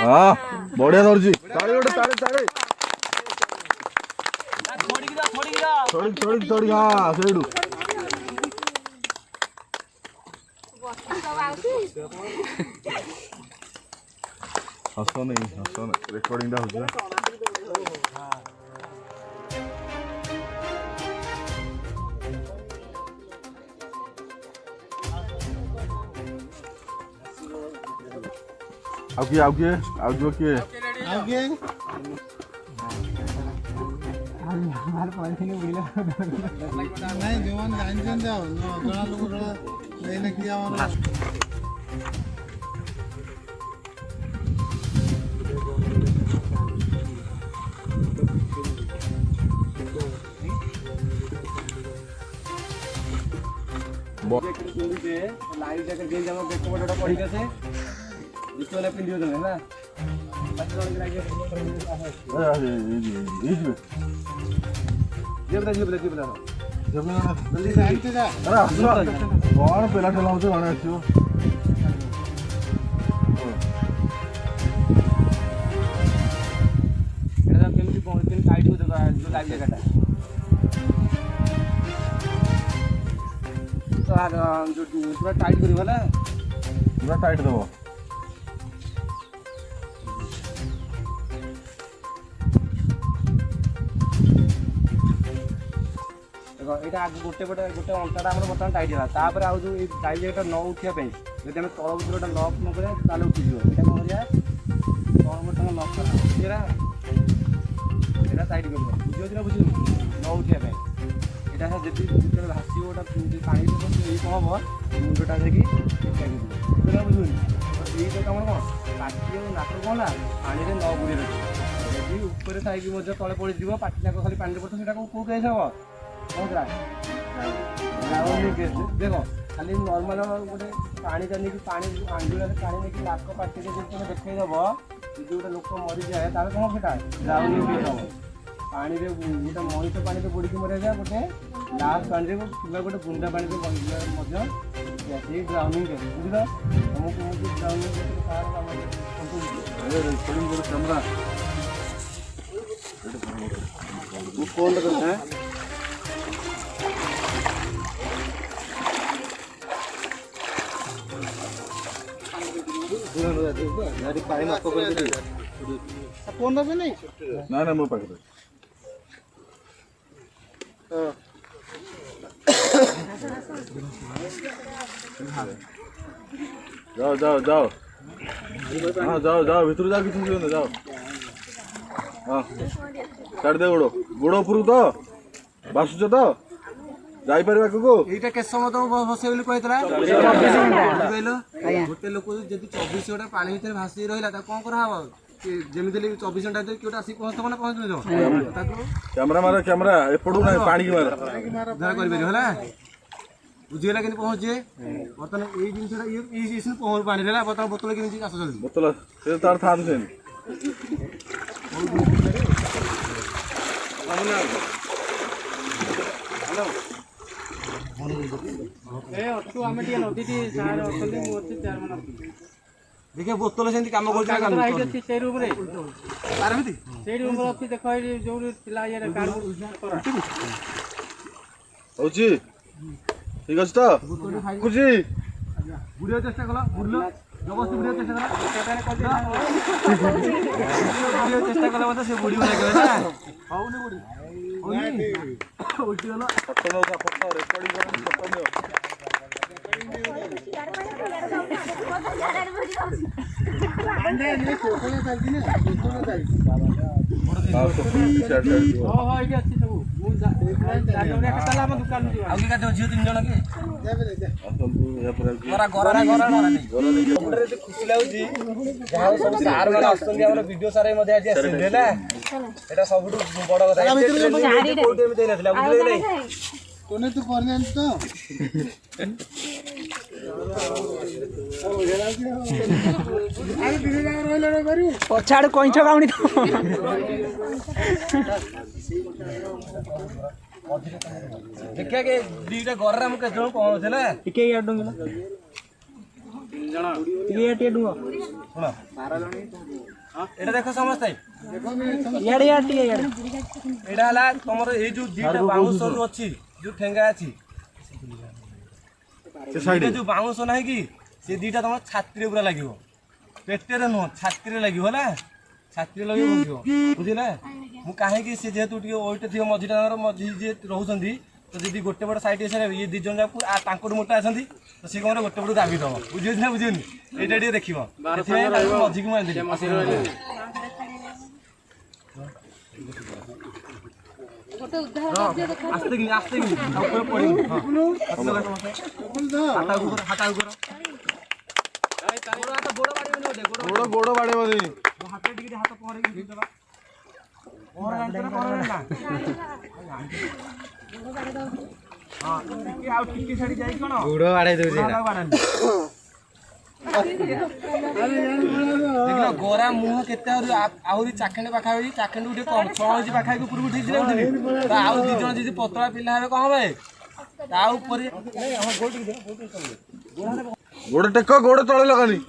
हाँ बढ़िया धरची ताड़ी गोटे ताड़ी ताड़ी थोड़ी हाँ सेडू हस नहीं रेकर्डिंग हो आउ किए लाइव जैकेट गेम जाम बेक बडा पड़ी के से जिसको ले पिंडियो दे ना कौन पेला ठेला जड़े आसो टाइट हो जो लाइव जैकेट जो पूरा टाइट करी वाला पूरा टाइट दबो देखो यहाँ गोटे पटे गोटे अंटाटा आम बर्तमान टाइट है तापर आज जो लाइव जैकेट न उठापी जब आम तल गोटे लक न करें ताले उठीज यहाँ कौन कराया तल गोटे लक करा यहाँ टाइट कर बुझे ना बुझे न उठापी यहाँ जी जो भाषी गोटा पानी कौन हम मुंडटा देखिए बुझे ये कम कौन पाटी और नाक कौन ना पानी में न बुड़े रखे यदि ऊपर थी तले पड़ जाव पाटी नाक खाली पानी पड़े से कौ केस हम कौन देख खाली नर्माल गोटे पानी जानी पानी आंगुला पानी नहीं नाक पाटी तुम देखईदेव जो गोटे लोक मरी जाए तार कौन सेटा ड्राउनिंग केस हम पानी में गोटे मनीष पानी में बुड़ी मर जाए गोटे लास्ट पानी में गोटे गुंडा पानी में ड्राउनिंग केस बुझल तुमको ड्राउनिंग कैमरा फोन करते हैं फोन दबे नहीं ना मो पाखे जाओ जाओ जाओ हाँ जाओ जाओ भीतर जाओ किसी जाओ हाँ छाड़ दे गोड़ गोड़ उपर तो बासुच तो जापर ये के समय तुम बस गोटे लोक जब 24 घंटा पानी भर भासी रहा कौन कराव जमी 24 घंटा किए आसिक पहुँचता ना पहुँच कैमरा मार कैमरा एपटू ना पानी की मार कर बुझीगला कि पहुँचे बर्तमान ये जिनसा पहुँच पानी है बर्तमान बोतल के आस चलती बोतल तार था देखिए बोतल से कम कर ठीक अच्छे तो बुढ़िया चेष्टा कल बुढ़ जबरदस्ती बुढ़िया चेष्टा कला मतलब से बुढ़ी खुशी लगुच वीडियो सारे सब बड़ कथा पछाड़ कईच गाउनी तो देखिए कि दीटा गरे हम केते पहुंचले टिके या डंगला टिके या डुआ सुनो 12 जण एटा देखो समझते याडे या टिके याडे एटा हला तमरो ए जो दीटा बाउंस अछि जो ठेंगा अछि से साइड जो बाउंस नाही कि से दीटा तम छात्री पूरा लागिवो पेटे रे न छात्री लागिवो ना छात्री लागिवो बुझिला मु काहे कि से जेतु टिके ओइटे थियो मझीटा मझी जे रहउछंदी तो जदी गोटे बड़ साइड एसे ये दी जन जाकू आ तांकोड मोटा अछंदी तो से कोन गोटे बड़ दाबी दबो बुझियो ना बुझियोनी एटा टिके देखिबो एथे मझी को मार दे फोटो उद्धार कर दियो आस्ते कि ऊपर पड़ी हाटा ऊपर गोड़ गोड़ बाड़े बदी हाथ टिके हाथ पहरे कि दबा और ना हां टिके आउट टिके छाडी जाई कोन गुड़ो बाड़े दउ देखो गोरा मुह केते आउरी चाखेंडे पाखा होई चाखेंडे उठे कम 6 इंच पाखा को ऊपर उठी दिले तो आउ दी जण जदी पतला पिला हेबे कम होबे ता ऊपर नहीं हम गोटी दे गोड़ टेक गोड़ तळे लगानी